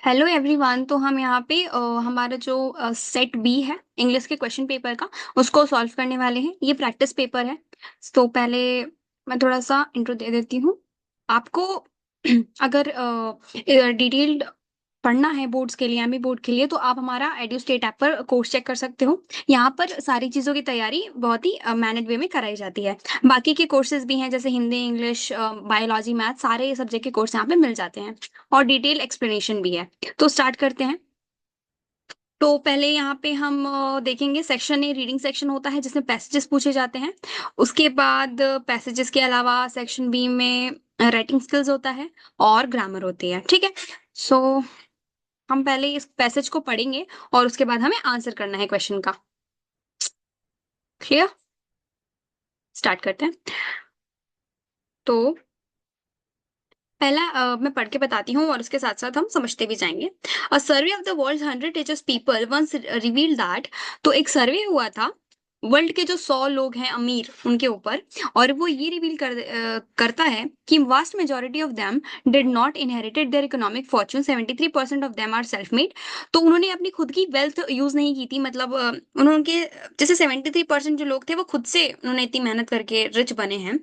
Hello everyone. तो हम यहाँ पे हमारा जो सेट बी है इंग्लिश के क्वेश्चन पेपर का उसको सॉल्व करने वाले हैं। ये प्रैक्टिस पेपर है। तो पहले मैं थोड़ा सा इंट्रो दे देती हूँ आपको। अगर डिटेल्ड पढ़ना है बोर्ड्स के लिए, एमई बोर्ड के लिए, तो आप हमारा एडुस्टेट ऐप पर कोर्स चेक कर सकते हो। यहाँ पर सारी चीज़ों की तैयारी बहुत ही मैनेड वे में कराई जाती है। बाकी के कोर्सेज भी हैं जैसे हिंदी, इंग्लिश, बायोलॉजी, मैथ, सारे सब्जेक्ट के कोर्स यहाँ पे मिल जाते हैं और डिटेल एक्सप्लेनेशन भी है। तो स्टार्ट करते हैं। तो पहले यहाँ पे हम देखेंगे सेक्शन ए रीडिंग सेक्शन होता है जिसमें पैसेजेस पूछे जाते हैं। उसके बाद पैसेजेस के अलावा सेक्शन बी में राइटिंग स्किल्स होता है और ग्रामर होती है। ठीक है। सो हम पहले इस पैसेज को पढ़ेंगे और उसके बाद हमें आंसर करना है क्वेश्चन का। क्लियर। स्टार्ट करते हैं। तो पहला मैं पढ़ के बताती हूँ और उसके साथ साथ हम समझते भी जाएंगे। A survey of the world 100 richest people once revealed that. तो एक सर्वे हुआ था वर्ल्ड के जो 100 लोग हैं अमीर उनके ऊपर, और वो ये रिवील करता है कि vast majority of them did not inherited their economic fortune. 73% of them are self made. तो उन्होंने अपनी खुद की वेल्थ यूज नहीं की थी, मतलब उन्होंने जैसे 73% जो लोग थे वो खुद से उन्होंने इतनी मेहनत करके रिच बने हैं।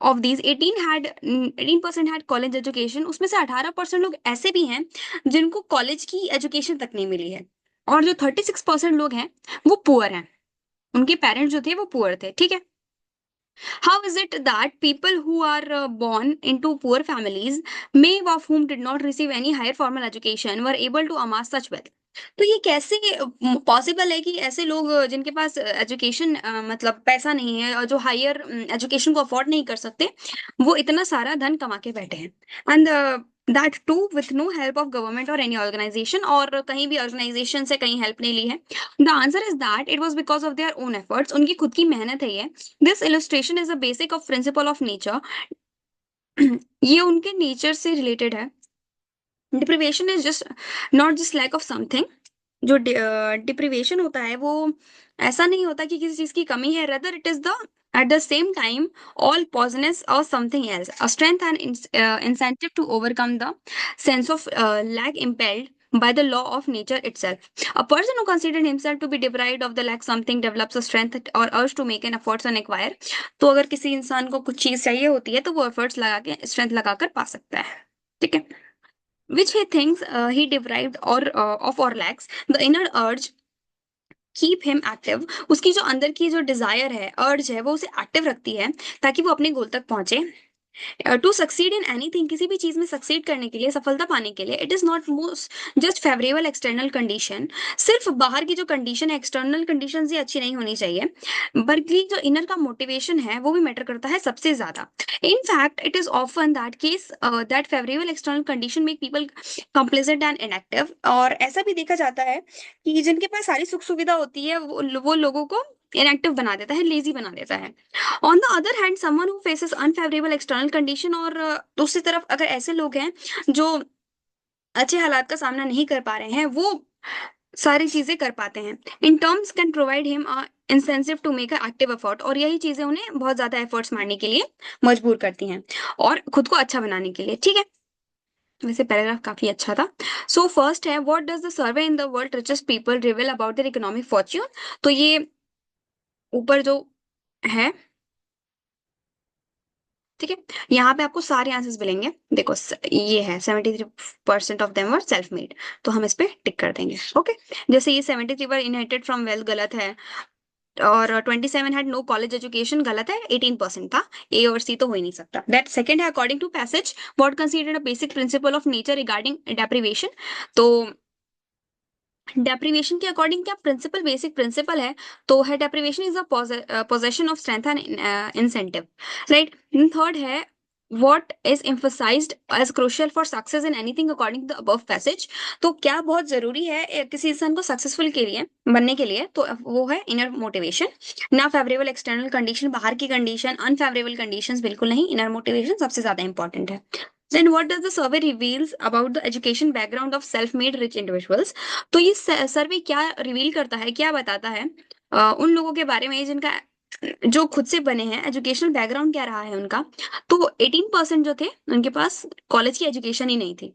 Of these 18% had college education. उसमें से 18% लोग ऐसे भी हैं जिनको कॉलेज की एजुकेशन तक नहीं मिली है। और जो 36% लोग हैं वो पुअर हैं, उनके पेरेंट्स जो थे वो पुअर थे। ठीक है। How is it that people who are born into poor families, many of whom did not receive any higher formal education, were able to amass such wealth? तो ये कैसे पॉसिबल है कि ऐसे लोग जिनके पास एजुकेशन मतलब पैसा नहीं है और जो हायर एजुकेशन को अफोर्ड नहीं कर सकते, वो इतना सारा धन कमा के बैठे हैं। And that too with no help of government और एनी ऑर्गेनाइजेशन, और कहीं भी ऑर्गेनाइजेशन से कहीं हेल्प नहीं ली है। The answer is that it was because of their own efforts. उनकी खुद की मेहनत है ये। This illustration is a basic of principle of nature. ये उनके नेचर से रिलेटेड है। Deprivation is just not just lack of something. जो डिप्रिवेशन होता है वो ऐसा नहीं होता कि किसी चीज की कमी है, rather it is the at the same time all poisonous or something else, a strength and incentive to overcome the sense of lack impelled by the law of nature itself. A person who considered himself to be deprived of the lack something develops a strength or urge to make an efforts and acquire. तो अगर किसी इंसान को कुछ चीज चाहिए होती है तो वो एफर्ट्स लगा के स्ट्रेंथ लगाकर पा सकता है। ठीक है। which he thinks he deprived or of or lacks, the inner urge keep him active. उसकी जो अंदर की जो डिजायर है, अर्ज है, वो उसे एक्टिव रखती है ताकि वो अपने गोल तक पहुंचे। टू सक्सीड इन एनीथिंग, किसी भी चीज में सक्सीड करने के लिए, सफलता पाने के लिए, it is not most just favourable external condition. सिर्फ बाहर की जो कंडीशन है, एक्सटर्नल कंडीशन ही अच्छी नहीं होनी चाहिए, बल्कि जो इनर का मोटिवेशन है वो भी मैटर करता है सबसे ज्यादा। In fact it is often that case that favourable external condition make people complacent and inactive. और ऐसा भी देखा जाता है कि जिनके पास सारी सुख सुविधा होती है वो लोगों को इनएक्टिव बना देता है, लेजी बना देता है। On the other hand someone who faces unfavourable external condition, और दूसरी तरफ अगर ऐसे लोग हैं जो अच्छे हालात का सामना नहीं कर पा रहे हैं, वो सारी चीजें कर पाते हैं। In terms can provide him incentive to make active effort, और यही चीजें उन्हें बहुत ज्यादा एफर्ट्स मारने के लिए मजबूर करती हैं और खुद को अच्छा बनाने के लिए। ठीक है। वैसे पैराग्राफ काफी अच्छा था। सो फर्स्ट है, what does the survey in the world richest people reveal about their economic Fortune. तो ये ऊपर जो है, ठीक है, यहाँ पे आपको सारे आंसर्स मिलेंगे। देखो ये है 73% of them were self made, तो हम इस पे टिक कर देंगे। ओके। जैसे ये 73 वर इनहेरिटेड फ्रॉम वेल्थ गलत है, और 27 हैड नो कॉलेज एजुकेशन गलत है, 18% था। ए और सी तो हो ही नहीं सकता। दैट सेकंड है, according to passage what considered a basic principle of nature regarding deprivation. तो डेप्रिवेशन के अकॉर्डिंग क्या प्रिंसिपल, बेसिक प्रिंसिपल है, तो है deprivation is a possession of strength and incentive. Right. Third है, what is emphasized as crucial for success in anything according to the above passage। तो क्या बहुत जरूरी है किसी इंसान को सक्सेसफुल के लिए बनने के लिए, तो वो है इनर मोटिवेशन। ना फेवरेबल एक्सटर्नल कंडीशन, बाहर की कंडीशन, अनफेवरेबल कंडीशंस बिल्कुल नहीं, इनर मोटिवेशन सबसे ज्यादा इंपॉर्टेंट है। Then what does the survey reveals about the education background of self-made rich individuals। तो ये सर्वे क्या रिवील करता है, क्या बताता है उन लोगों के बारे में जिनका जो खुद से बने हैं, एजुकेशनल बैकग्राउंड क्या रहा है उनका। तो 18% जो थे उनके पास कॉलेज की एजुकेशन ही नहीं थी।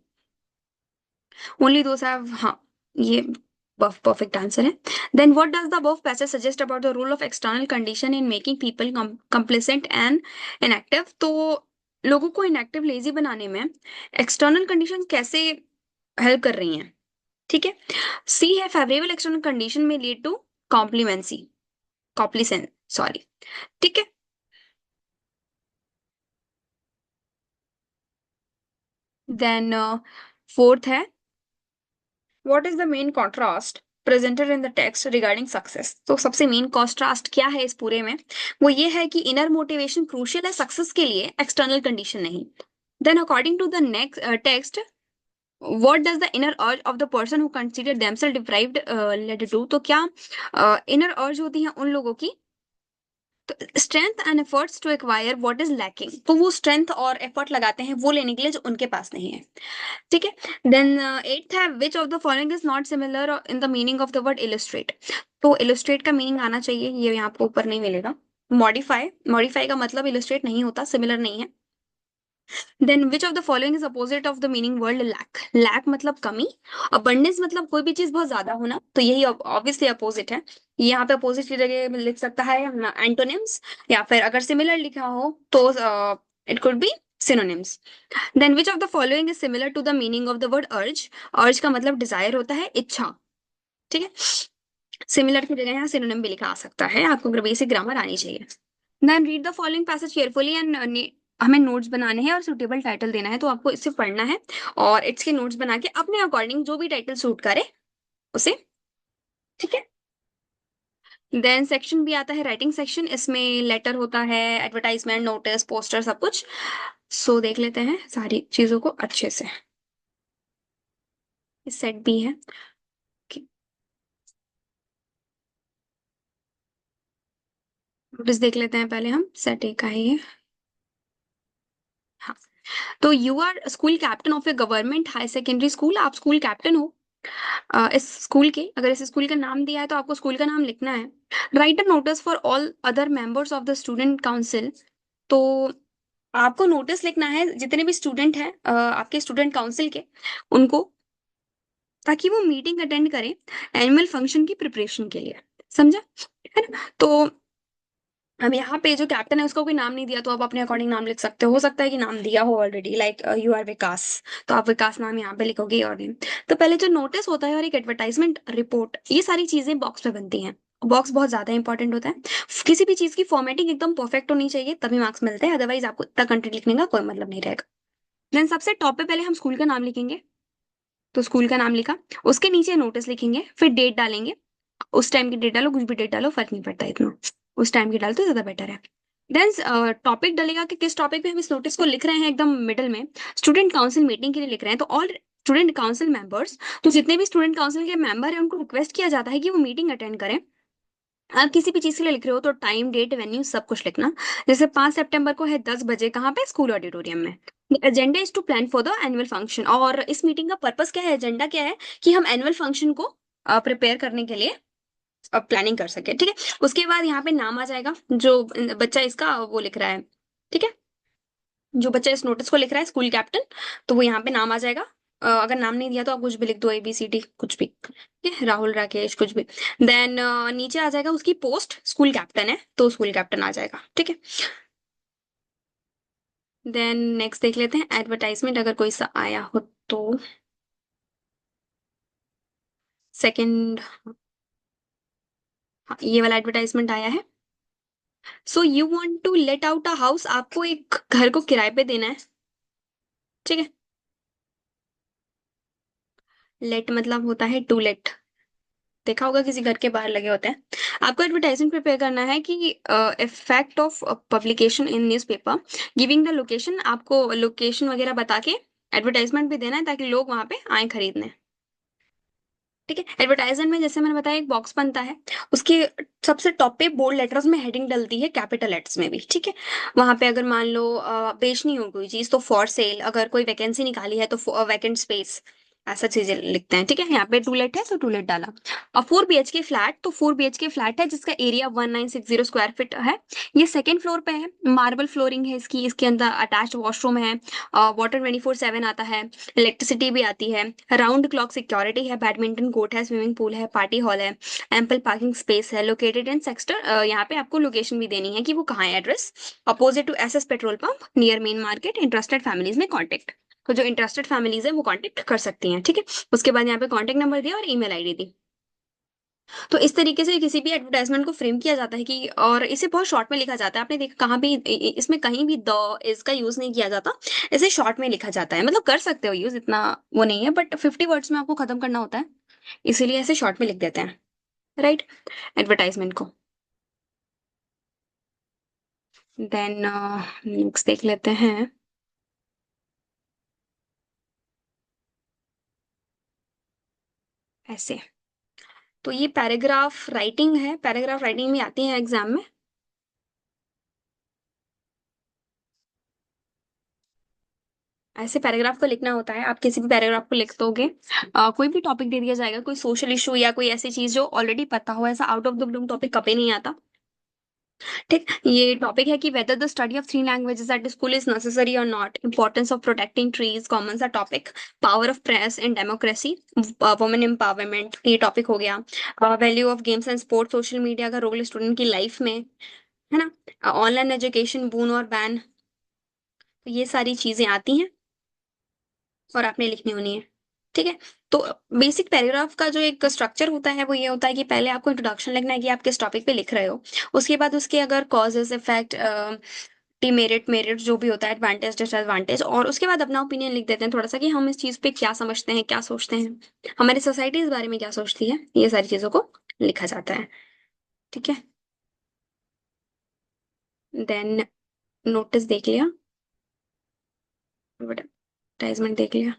ओनली दोस हैव, हाँ, ये परफेक्ट आंसर है। Then what does the above passage suggest about the role of external condition in making people complacent and inactive? तो लोगों को इनएक्टिव लेजी बनाने में एक्सटर्नल कंडीशन कैसे हेल्प कर रही हैं? ठीक है, सी है फेवरेबल एक्सटर्नल कंडीशन में लीड टू कॉम्प्लीमेंसी, कॉम्प्लीसेंस, सॉरी। ठीक है, देन फोर्थ है what is the main contrast presented in the text regarding success? तो सबसे मेन कॉन्ट्रास्ट क्या है इस पूरे में? वो ये है कि इनर मोटिवेशन क्रूशियल है सक्सेस के लिए, एक्सटर्नल कंडीशन नहीं। Then according to the next text, what does the inner urge of the person who consider themselves deprived led to? तो क्या inner urge होती है उन लोगों की, तो strength and efforts to acquire what is lacking, तो वो स्ट्रेंथ और एफर्ट लगाते हैं वो लेने के लिए जो उनके पास नहीं है। ठीक है, देन एट्थ है विच of the following is not similar in the meaning of the word illustrate? तो इलस्ट्रेट का मीनिंग आना चाहिए, ये यहाँ पे ऊपर नहीं मिलेगा। मॉडिफाई, मॉडिफाई का मतलब इलस्ट्रेट नहीं होता, सिमिलर नहीं है। Then which of the following is opposite of the meaning word lack? Lack मतलब कमी, अबंडेंस मतलब कोई भी चीज बहुत ज्यादा होना, तो यही ऑब्वियसली अपोजिट है। यहाँ पे अपोजिट की जगह लिख सकता है एंटोनिम्स, या फिर अगर सिमिलर लिखा हो तो it could be synonyms. Then which of the following is similar to the meaning of the word urge? Urge का मतलब डिजायर होता है, इच्छा। ठीक है, सिमिलर की जगह यहाँ सिनोनिम भी लिखा आ सकता है, आपको बेसिक ग्रामर आनी चाहिए। Then read the following passage carefully and हमें नोट्स बनाने हैं और सुटेबल टाइटल देना है, तो आपको इससे पढ़ना है और इसके नोट्स बना के अपने अकॉर्डिंग जो भी टाइटल सूट करे उसे। ठीक है, देन सेक्शन भी आता है राइटिंग सेक्शन, इसमें लेटर होता है, एडवर्टाइजमेंट, नोटिस, पोस्टर, सब कुछ। सो देख लेते हैं सारी चीजों को अच्छे से। सेट भी है, नोटिस देख लेते हैं पहले हम, सेट ए का है ये। हाँ, तो you are school captain of a government high secondary school, आप स्कूल कैप्टन हो इस स्कूल के। अगर इस स्कूल का नाम दिया है तो आपको स्कूल का नाम लिखना है। Right a notice for all other members of the student council, तो आपको नोटिस लिखना है जितने भी स्टूडेंट हैं आपके स्टूडेंट काउंसिल के, उनको, ताकि वो मीटिंग अटेंड करें एनुअल फंक्शन की प्रिपरेशन के लिए। समझा? है ना? तो अब यहाँ पे जो कैप्टन है उसका कोई नाम नहीं दिया, तो आप अपने अकॉर्डिंग नाम लिख सकते हो सकता है कि नाम दिया हो ऑलरेडी, लाइक यू आर विकास, तो आप विकास नाम यहाँ पे लिखोगे और नेम। तो पहले जो नोटिस होता है और एक एडवर्टाइजमेंट रिपोर्ट, ये सारी चीजें बॉक्स पे बनती हैं। बॉक्स बहुत ज्यादा इंपॉर्टेंट होता है, किसी भी चीज की फॉर्मेटिंग एकदम परफेक्ट होनी चाहिए तभी मार्क्स मिलते हैं, अदरवाइज आपको इतना कंटेंट लिखने का कोई मतलब नहीं रहेगा। देन सबसे टॉप पे पहले हम स्कूल का नाम लिखेंगे, तो स्कूल का नाम लिखा, उसके नीचे नोटिस लिखेंगे, फिर डेट डालेंगे, उस टाइम की डेट डालो, कुछ भी डेट डालो, फर्क नहीं पड़ता इतना, उस टाइम की डालो तो ज्यादा बेटर है। देन टॉपिक डलेगा कि किस टॉपिक पे हम इस नोटिस को लिख रहे हैं, एकदम मिडिल में स्टूडेंट काउंसिल मीटिंग के लिए लिख रहे हैं, तो ऑल स्टूडेंट काउंसिल मेंबर्स, तो जितने भी स्टूडेंट काउंसिल के मेंबर हैं उनको रिक्वेस्ट किया जाता है कि वो मीटिंग अटेंड करें। आप किसी भी चीज के लिए लिख रहे हो तो टाइम, डेट, वेन्यू सब कुछ लिखना। जैसे 5 सितंबर को है 10 बजे, कहाँ पे? स्कूल ऑडिटोरियम में। Agenda is to plan for the annual function, और इस मीटिंग का पर्पस क्या है, एजेंडा क्या है, कि हम एनुअल फंक्शन को प्रिपेयर करने के लिए अब प्लानिंग कर सके। ठीक है, उसके बाद यहाँ पे नाम आ जाएगा जो बच्चा इसका वो लिख रहा है। ठीक है, जो बच्चा इस नोटिस को लिख रहा है स्कूल कैप्टन, तो वो यहाँ पे नाम आ जाएगा। अगर नाम नहीं दिया तो आप कुछ भी लिख दो, ABCD कुछ भी, ठीक है, राहुल, राकेश, कुछ भी। देन नीचे आ जाएगा उसकी पोस्ट, स्कूल कैप्टन है तो स्कूल कैप्टन आ जाएगा। ठीक है, देन नेक्स्ट देख लेते हैं एडवर्टाइजमेंट, अगर कोई सा आया हो तो। सेकंड, हाँ, ये वाला एडवर्टाइजमेंट आया है। So you want to let out a house, आपको एक घर को किराए पे देना है। ठीक है, लेट मतलब होता है टू लेट, देखा होगा किसी घर के बाहर लगे होते हैं। आपको एडवर्टाइजमेंट प्रिपेयर करना है कि effect of publication in newspaper, giving the location, आपको लोकेशन वगैरह बता के एडवर्टाइजमेंट भी देना है ताकि लोग वहां पे आए खरीदने। ठीक है, एडवर्टाइजमेंट में जैसे मैंने बताया एक बॉक्स बनता है, उसके सबसे टॉप पे बोल्ड लेटर्स में हेडिंग डलती है, कैपिटल लेटर्स में भी। ठीक है, वहां पे अगर मान लो बेचनी हो कोई चीज तो फॉर सेल, अगर कोई वैकेंसी निकाली है तो वैकेंट स्पेस, ऐसा चीजें लिखते हैं, ठीक है। यहाँ पे टूलेट है तो टूलेट डाला। और 4 BHK फ्लैट, तो 4 BHK फ्लैट है जिसका एरिया 1960 स्क्वायर फीट है। ये सेकंड फ्लोर पे है, मार्बल फ्लोरिंग है इसकी, इसके अंदर अटैच्ड वॉशरूम है, वाटर 24/7 आता है, इलेक्ट्रिसिटी भी आती है, राउंड क्लॉक सिक्योरिटी है, बैडमिंटन कोर्ट है, स्विमिंग पूल है, पार्टी हॉल है, एम्पल पार्किंग स्पेस है, लोकेटेड इन सेक्टर, यहाँ पे आपको लोकेशन भी देनी है कि वो कहाँ है, address opposite to SS petrol pump near main market, interested families में कॉन्टेक्ट। तो जो इंटरेस्टेड फैमिलीज है वो कांटेक्ट कर सकती हैं, ठीक है। उसके बाद यहाँ पे कांटेक्ट नंबर दिया और ईमेल आईडी दी। तो इस तरीके से किसी भी एडवर्टाइजमेंट को फ्रेम किया जाता है कि, और इसे बहुत शॉर्ट में लिखा जाता है। आपने देखा कहाँ भी इसमें कहीं भी द इसका यूज नहीं किया जाता, इसे शॉर्ट में लिखा जाता है। मतलब कर सकते हो यूज, इतना वो नहीं है, बट 50 वर्ड्स में आपको खत्म करना होता है, इसीलिए ऐसे शॉर्ट में लिख देते हैं, राइट, एडवर्टाइजमेंट को। देन नेक्स्ट देख लेते हैं। ऐसे, तो ये पैराग्राफ राइटिंग है, पैराग्राफ राइटिंग भी आती है एग्जाम में। ऐसे पैराग्राफ को लिखना होता है, आप किसी भी पैराग्राफ को लिख दोगे, कोई भी टॉपिक दे दिया जाएगा, कोई सोशल इशू या कोई ऐसी चीज जो ऑलरेडी पता हो, ऐसा out of the blue topic कभी नहीं आता। ठीक, ये टॉपिक है कि whether the study of 3 languages at school is necessary और not, importance of protecting trees, common सा topic, power of press in democracy, women empowerment, ये टॉपिक हो गया, value of games and sports, social media का role student की life में, है ना, ऑनलाइन एजुकेशन बून और बैन, तो ये सारी चीजें आती हैं और आपने लिखनी होनी है, ठीक है। तो बेसिक पैराग्राफ का जो एक स्ट्रक्चर होता है वो ये होता है कि पहले आपको इंट्रोडक्शन लिखना है कि आप किस टॉपिक पे लिख रहे हो। उसके बाद उसके अगर कॉजेस, इफेक्ट, डिमेरिट, मेरिट जो भी होता है, एडवांटेज डिसएडवांटेज, और उसके बाद अपना ओपिनियन लिख देते हैं थोड़ा सा कि हम इस चीज पे क्या समझते हैं, क्या सोचते हैं, हमारी सोसाइटी इस बारे में क्या सोचती है, ये सारी चीजों को लिखा जाता है, ठीक है। देन नोटिस देख लिया, एडवर्टाइजमेंट देख लिया।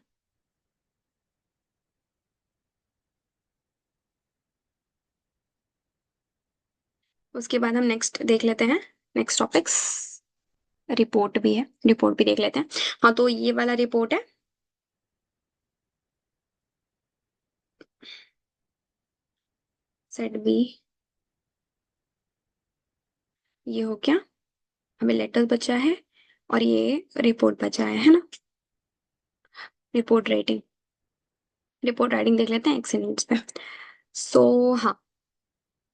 उसके बाद हम नेक्स्ट देख लेते हैं, नेक्स्ट टॉपिक्स, रिपोर्ट भी है, रिपोर्ट भी देख लेते हैं। हाँ, तो ये वाला रिपोर्ट है, सेट बी, ये हो गया। हमें लेटर बचा है और ये रिपोर्ट बचा है ना। रिपोर्ट राइटिंग, रिपोर्ट राइटिंग देख लेते हैं एक्सीलेंस पे। सो हाँ,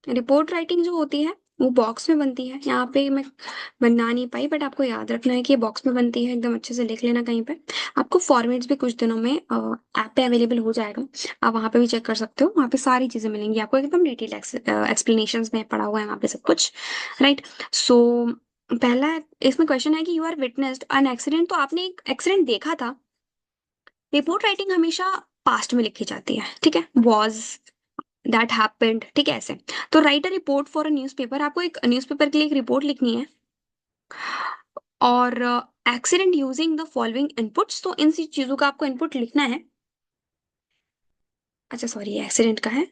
रिपोर्ट राइटिंग जो होती है वो बॉक्स में बनती है। यहाँ पे मैं बना नहीं पाई, बट आपको याद रखना है कि ये बॉक्स में बनती है, एकदम अच्छे से लिख लेना कहीं पे। आपको फॉर्मेट्स भी कुछ दिनों में ऐप पे अवेलेबल हो जाएगा, आप वहाँ पे भी चेक कर सकते हो, वहाँ पे सारी चीजें मिलेंगी आपको, एकदम डिटेल एक्सप्लेनेशन में पढ़ा हुआ है वहाँ पे सब कुछ, राइट। सो पहला इसमें क्वेश्चन है कि you are witnessed an accident, तो आपने एक एक्सीडेंट देखा था। रिपोर्ट राइटिंग हमेशा पास्ट में लिखी जाती है, ठीक है, वॉज, दैट हैपेंड, ठीक है, ऐसे। तो right a report for a newspaper, आपको एक न्यूज़पेपर के लिए एक रिपोर्ट लिखनी है, और accident using the following inputs, तो इन सी चीजों का आपको इनपुट लिखना है। अच्छा सॉरी, एक्सीडेंट का है,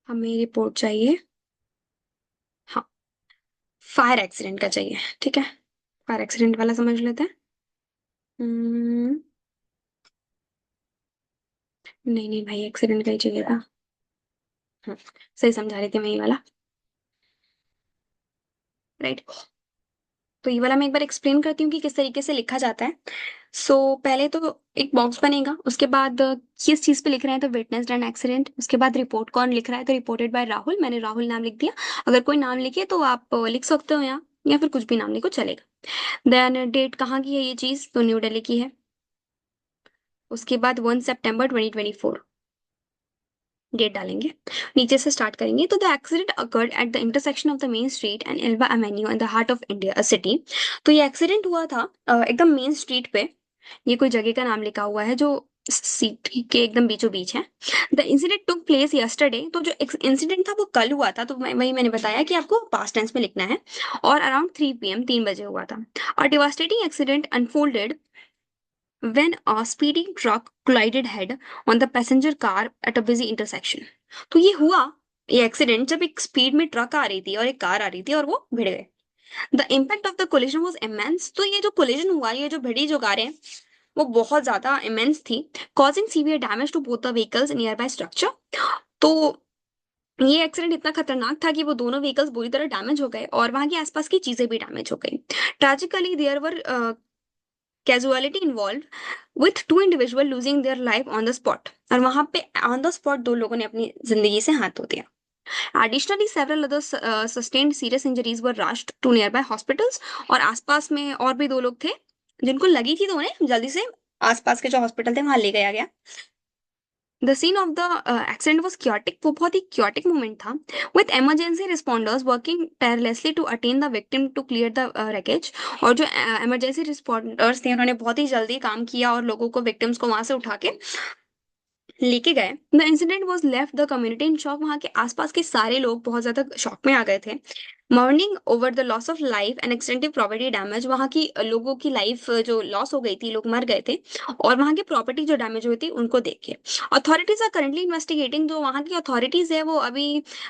हमें रिपोर्ट चाहिए, हाँ, फायर एक्सीडेंट का चाहिए, ठीक है, फायर एक्सीडेंट वाला समझ लेते हैं। हम्म, नहीं नहीं भाई, एक्सीडेंट का ही चाहिए था। सही समझा रही थी मैं, ये वाला, राइट। तो ये वाला मैं एक बार एक्सप्लेन करती हूँ कि किस तरीके से लिखा जाता है। पहले तो एक बॉक्स बनेगा, उसके बाद किस चीज पे लिख रहे हैं, तो विटनेस्ड एंड एक्सीडेंट, उसके बाद रिपोर्ट कौन लिख रहा है, तो रिपोर्टेड बाय राहुल, मैंने राहुल नाम लिख दिया। अगर कोई नाम लिखे तो आप लिख सकते हो यहाँ, या फिर कुछ भी नाम लिखो चलेगा। देन डेट कहाँ की है ये चीज, तो न्यू दिल्ली की है। उसके बाद 1 सितंबर 2024 डेट डालेंगे। नीचे से स्टार्ट करेंगे, तो the accident occurred at the intersection of the main street and Elva avenue in the heart of India city. तो ये एक्सीडेंट हुआ था एकदम मेन स्ट्रीट पे, ये कोई जगह का नाम लिखा हुआ है जो सिटी के एकदम बीचों बीच है। The incident took place yesterday, तो जो इंसिडेंट था वो कल हुआ था, तो वही मैंने बताया कि आपको पास्ट टेंस में लिखना है, और अराउंड 3 PM 3 बजे हुआ था। और devastating accident unfolded when a speeding truck collided head on the passenger car at a busy intersection। तो ये हुआ, ये एक्सीडेंट जब एक स्पीड में ट्रक आ रही थी और एक कार आ रही थी और वो भिड़ गए। The impact of the collision was immense, तो ये जो कोलिजन हुआ, ये जो भिड़ी जो कारें, वो बहुत ज्यादा इमेंस थी, causing severe damage to both the vehicles nearby structure. तो ये एक्सीडेंट इतना खतरनाक था कि वो दोनों व्हीकल्स बुरी तरह डैमेज हो गए और वहां के आसपास की चीजें भी डैमेज हो गई। Tragically there were casualty involve with two individual losing their life on the spot, और वहां पे ऑन द स्पॉट दो लोगों ने अपनी जिंदगी से हाथ धो दिया। Additionally, several other sustained serious injuries were rushed to nearby hospitals, और आसपास में और भी दो लोग थे जिनको लगी थी, तो उन्हें जल्दी से आसपास के जो हॉस्पिटल थे वहां ले गया गया। The scene of the accident was chaotic, वो बहुत ही क्योटिक मोमेंट था, with emergency responders working tirelessly to attend the victim to clear the wreckage। और जो इमरजेंसी रिस्पॉन्डर्स थे उन्होंने बहुत ही जल्दी काम किया और लोगों को, विक्टिम्स को वहां से उठा के लेके गए। The incident was left the community in shock, वहां के आसपास के सारे लोग बहुत ज्यादा शॉक में आ गए थे। Morning over the loss of life and extensive property damage, वहां की लोगों की लाइफ जो लॉस हो गई थी, लोग मर गए थे, और वहां की प्रॉपर्टी जो डैमेज हुई थी उनको देख के अथॉरिटीज आर करंटली इन्वेस्टिगेटिंग, जो वहां की अथॉरिटीज है वो अभी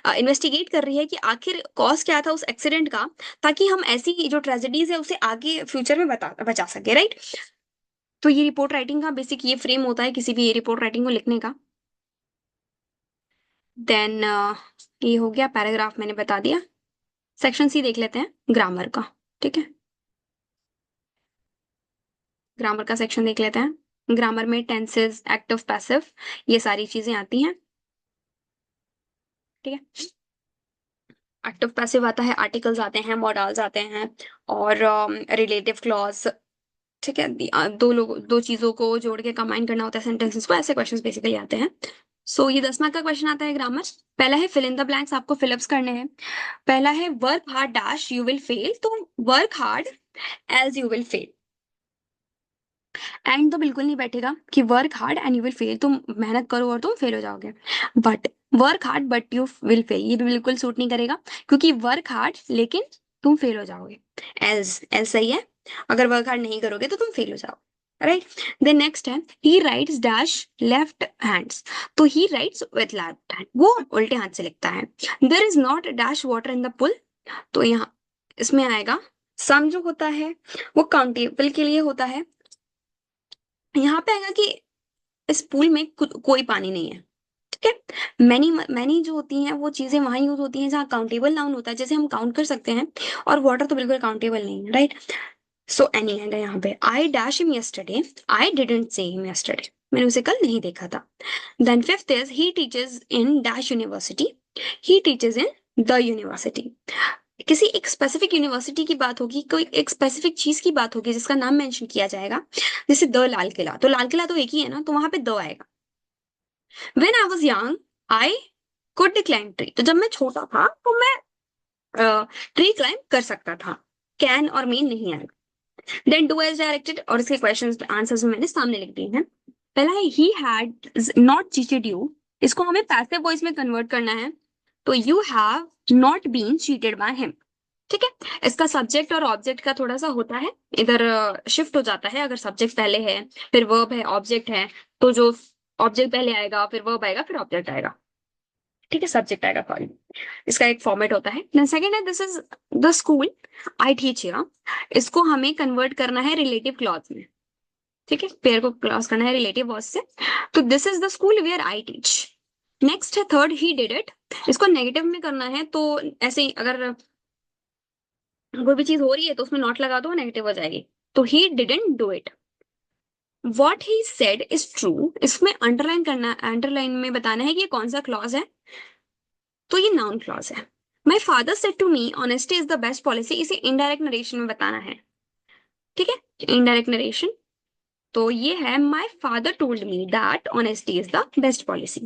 इन्वेस्टिगेट कर रही है कि आखिर कॉज क्या था उस एक्सीडेंट का, ताकि हम ऐसी जो ट्रेजेडीज है उसे आगे फ्यूचर में बचा सके, राइट। तो ये रिपोर्ट राइटिंग का बेसिक ये फ्रेम होता है किसी भी ये रिपोर्ट राइटिंग को लिखने का। देन ये हो गया पैराग्राफ, मैंने बता दिया। सेक्शन सी देख लेते हैं, ग्रामर का। ठीक है, ग्रामर का सेक्शन देख लेते हैं। ग्रामर में टेंसेस, एक्टिव, पैसिव, ये सारी चीजें आती हैं। ठीक है, एक्टिव पैसिव आता है, आर्टिकल्स आते हैं, मॉडल्स आते हैं, और रिलेटिव क्लॉज। ठीक है, दो चीजों को जोड़ के कंबाइन करना होता है सेंटेंसेस को, ऐसे क्वेश्चंस बेसिकली आते हैं। सो ये 10 मार्क का क्वेश्चन आता है ग्रामर। पहला है फिल इन द ब्लैंक्स, आपको फिलअप्स करने हैं। पहला है work hard dash you will fail, तो work hard as you will fail. And तो बिल्कुल नहीं बैठेगा कि work hard and you will fail, तुम मेहनत करो और तुम फेल हो जाओगे। But work hard but you will fail, ये भी बिल्कुल सूट नहीं करेगा, क्योंकि वर्क हार्ड लेकिन तुम फेल हो जाओगे। एज एज सही है, अगर वर्क हार्ड नहीं करोगे तो तुम फेल हो जाओ, राइट। देन नेक्स्ट है he writes dash left hands, तो he writes with left hand, वो उल्टे हाथ से लिखता है। There is not dash water in the pool, तो यहाँ इसमें आएगा सम जो होता है वो काउंटेबल के लिए होता है। यहाँ पे आएगा कि इस पूल में कोई पानी नहीं है। ठीक है, मैनी मैनी जो होती हैं वो चीजें वहां यूज होती हैं जहाँ काउंटेबल नाउन होता है, जैसे हम काउंट कर सकते हैं, और वाटर तो बिल्कुल काउंटेबल नहीं है, राइट। सो एनी आएगा यहाँ पे। I dash him yesterday, I didn't see him yesterday, मैंने उसे कल नहीं देखा था। Then fifth is he teachers in dash university, he teachers in the university. किसी एक स्पेसिफिक यूनिवर्सिटी की बात होगी, कोई एक स्पेसिफिक चीज की बात होगी जिसका नाम मेंशन किया जाएगा, जैसे द लाल किला, तो लाल किला तो एक ही है ना, तो वहां पे द आएगा। When I was young I could climb tree, तो जब मैं छोटा था तो मैं ट्री क्लाइंब कर सकता था, कैन और मीन नहीं आएगा। देन डू एज डायरेक्टेड, और इसके क्वेश्चंस आंसर्स मैंने सामने लिख दिए हैं। पहला है he had not cheated you, इसको हमें पैसिव वॉइस में कन्वर्ट करना है, तो you have not been cheated by him. ठीक है, इसका सब्जेक्ट और ऑब्जेक्ट का थोड़ा सा होता है, इधर शिफ्ट हो जाता है, अगर सब्जेक्ट पहले है फिर वर्ब है ऑब्जेक्ट है, तो जो ऑब्जेक्ट पहले आएगा फिर वर्ब आएगा फिर ऑब्जेक्ट आएगा। ठीक है, सब्जेक्ट आएगा सॉरी, इसका एक फॉर्मेट होता है। देन सेकंड है this is the school I teach here, इसको हमें कन्वर्ट करना है रिलेटिव क्लॉज में। ठीक है, पेयर को क्लॉज करना है रिलेटिव वर्ब से, तो this is the school where I teach. Next है थर्ड ही डिड इट, इसको नेगेटिव में करना है, तो ऐसे ही अगर कोई भी चीज हो रही है तो उसमें नॉट लगा दो, नेगेटिव हो जाएगी, तो he didn't do it. What he said is true, इसमें अंडरलाइन करना, अंडरलाइन में बताना है कि ये कौन सा क्लॉज है, तो ये नाउन क्लॉज है। My father said to me honesty is the best policy, इसे इनडायरेक्ट नरेशन में बताना है। ठीक है, इनडायरेक्ट नरेशन, तो ये है my father told me that honesty is the best policy.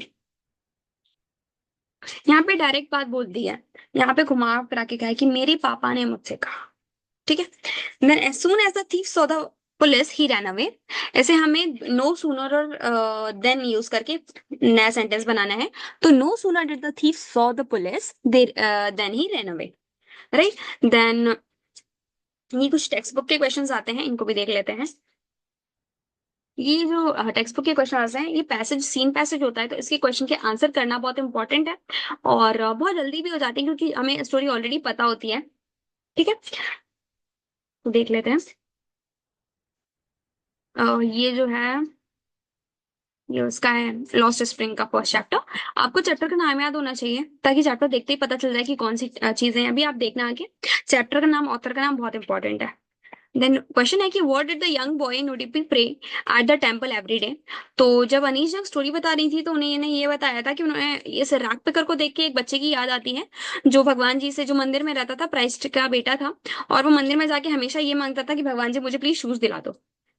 यहाँ पे डायरेक्ट बात बोल दी है, यहाँ पे घुमा फिरा के कहा है कि मेरे पापा ने मुझसे कहा। ठीक है, then as soon as the thief saw the police he ran away, ऐसे हमें नो सूनर और देन यूज करके नया सेंटेंस बनाना है, तो no sooner did the thief saw the police then he ran away, right. Then ये कुछ टेक्स्ट बुक के क्वेश्चंस आते हैं, इनको भी देख लेते हैं। ये जो टेक्स्ट बुक के क्वेश्चन आते हैं, ये पैसेज सीन पैसेज होता है, तो इसके क्वेश्चन के आंसर करना बहुत इंपॉर्टेंट है, और बहुत जल्दी भी हो जाती है क्योंकि हमें स्टोरी ऑलरेडी पता होती है। ठीक है, तो देख लेते हैं। ये जो है ये उसका है लॉस्ट स्प्रिंग का फर्स्ट चैप्टर। आपको चैप्टर का नाम याद होना चाहिए ताकि चैप्टर देखते ही पता चल जाए कि कौन सी चीजें हैं। अभी आप देखना आगे चैप्टर का नाम, ऑथर का नाम बहुत इंपॉर्टेंट है। देन क्वेश्चन है कि what did the young boy in Udupi pray at the temple every day. तो जब अनीश जंग स्टोरी बता रही थी तो उन्हें ये बताया था कि उन्होंने इस रैक पिकर को देख के एक बच्चे की याद आती है जो भगवान जी से, जो मंदिर में रहता था, प्राइस्ट का बेटा था, और वो मंदिर में जाके हमेशा ये मांगता था कि भगवान जी मुझे प्लीज शूज दिला दो।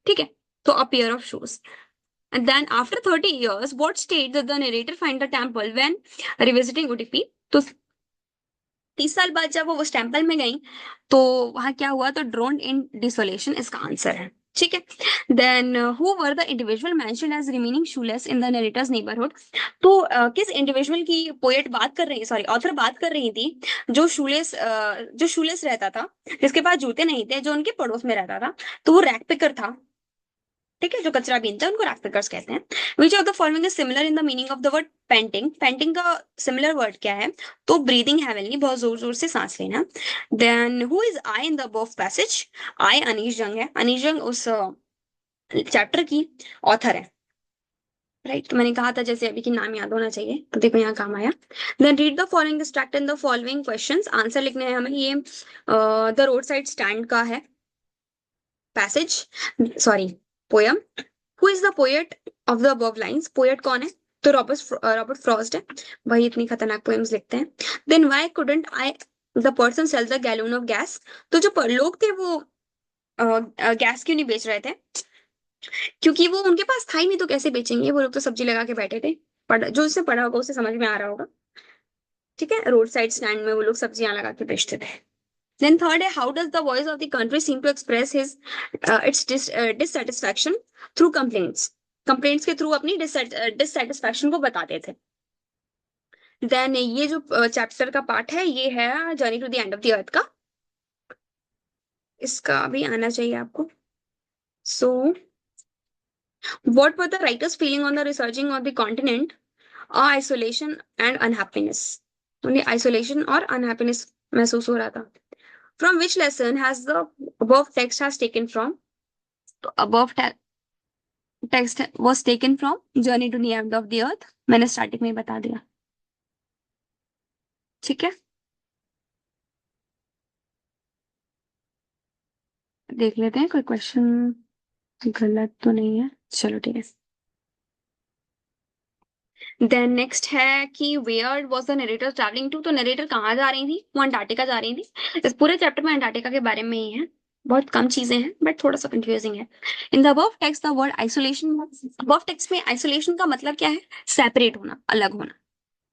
ठीक है, तो a pair of shoes. And then after 30 years, what state did the narrator find the temple when revisiting Udupi? तो 30 साल बाद जब वो उस टेम्पल में गई तो वहां क्या हुआ, तो ड्रोन इन डिसोलेशन इसका आंसर है। ठीक है, then who were the individual mentioned as remaining shoeless in the narrator's neighbourhood. तो किस इंडिविजुअल की पोएट बात कर रही, सॉरी ऑथर बात कर रही थी जो शूलेस रहता था, जिसके पास जूते नहीं थे, जो उनके पड़ोस में रहता था, तो वो रैक पिकर था। ठीक है, जो कचरा बीनता है उनको रैक पिकर्स कहते हैं। विच of the following is similar in the meaning of the word painting. Painting का सिमिलर वर्ड क्या है, तो ब्रीदिंग हेवनली, बहुत जोर जोर से सांस लेना। Then who is I in the above passage. I Anish Jung है, अनीश जंग उस चैप्टर की ऑथर है। राइट, तो मैंने कहा था जैसे अभी की नाम याद होना चाहिए, तो देखो यहाँ काम आया। Then read the following distract in the following questions. Answer लिखने हैं हमें। ये द रोड साइड स्टैंड का है passage, sorry poem. Who is the poet of the above lines. Poet कौन है, तो रॉबर्ट रॉबर्ट फ्रॉस्ट है, वही इतनी खतरनाक पोएम्स लिखते हैं। Then why couldn't I the person sell the gallon of gas. तो जो लोग थे वो गैस क्यों नहीं बेच रहे थे, क्योंकि वो उनके पास था ही नहीं, तो कैसे बेचेंगे, वो लोग तो सब्जी लगा के बैठे थे। जो उससे पढ़ा होगा उसे समझ में आ रहा होगा। ठीक है, रोड साइड स्टैंड में वो लोग सब्जियां लगा के बेचते थे। Then third है, how does the voice of the country seem to express its dissatisfaction through complaints। Complaints के थ्रू अपनी डिससेटिस्फैक्शन को बताते थे। देन ये जो चैप्टर का पार्ट है ये है journey to the end of the earth का, इसका भी आना चाहिए आपको। So what were the writer's feeling on the researching of the continent, isolation and unhappiness. उन्हें आइसोलेशन और अनहैप्पीनेस महसूस हो रहा था। From which lesson has the above text has taken from। तो above text was taken from journey to the end of the earth, मैंने starting में ही बता दिया। ठीक है, देख लेते हैं कोई क्वेश्चन गलत तो नहीं है, चलो ठीक है। देन नेक्स्ट है कि where was the narrator travelling to. तो नरेटर कहाँ जा रही थी, वो अंटार्कटिका जा रही थी। इस पूरे चैप्टर में अंटार्कटिका के बारे में ही है, बहुत कम चीजें हैं बट थोड़ा सा कंफ्यूजिंग है। इन the above text the word isolation. Above text में आइसोलेशन का मतलब क्या है, सेपरेट होना, अलग होना।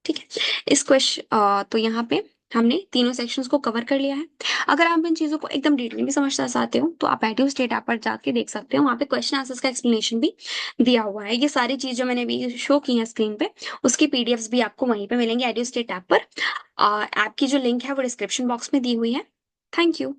ठीक है, इस क्वेश्चन तो यहाँ पे हमने तीनों सेक्शंस को कवर कर लिया है। अगर आप इन चीजों को एकदम डिटेल में समझना चाहते हो तो आप एडू स्टेट ऐप पर जाके देख सकते हो, वहाँ पे क्वेश्चन आंसर्स का एक्सप्लेनेशन भी दिया हुआ है। ये सारी चीज जो मैंने अभी शो की है स्क्रीन पे, उसकी पीडीएफ्स भी आपको वहीं पे मिलेंगे एडू स्टेट ऐप पर। ऐप की जो लिंक है वो डिस्क्रिप्शन बॉक्स में दी हुई है। Thank you.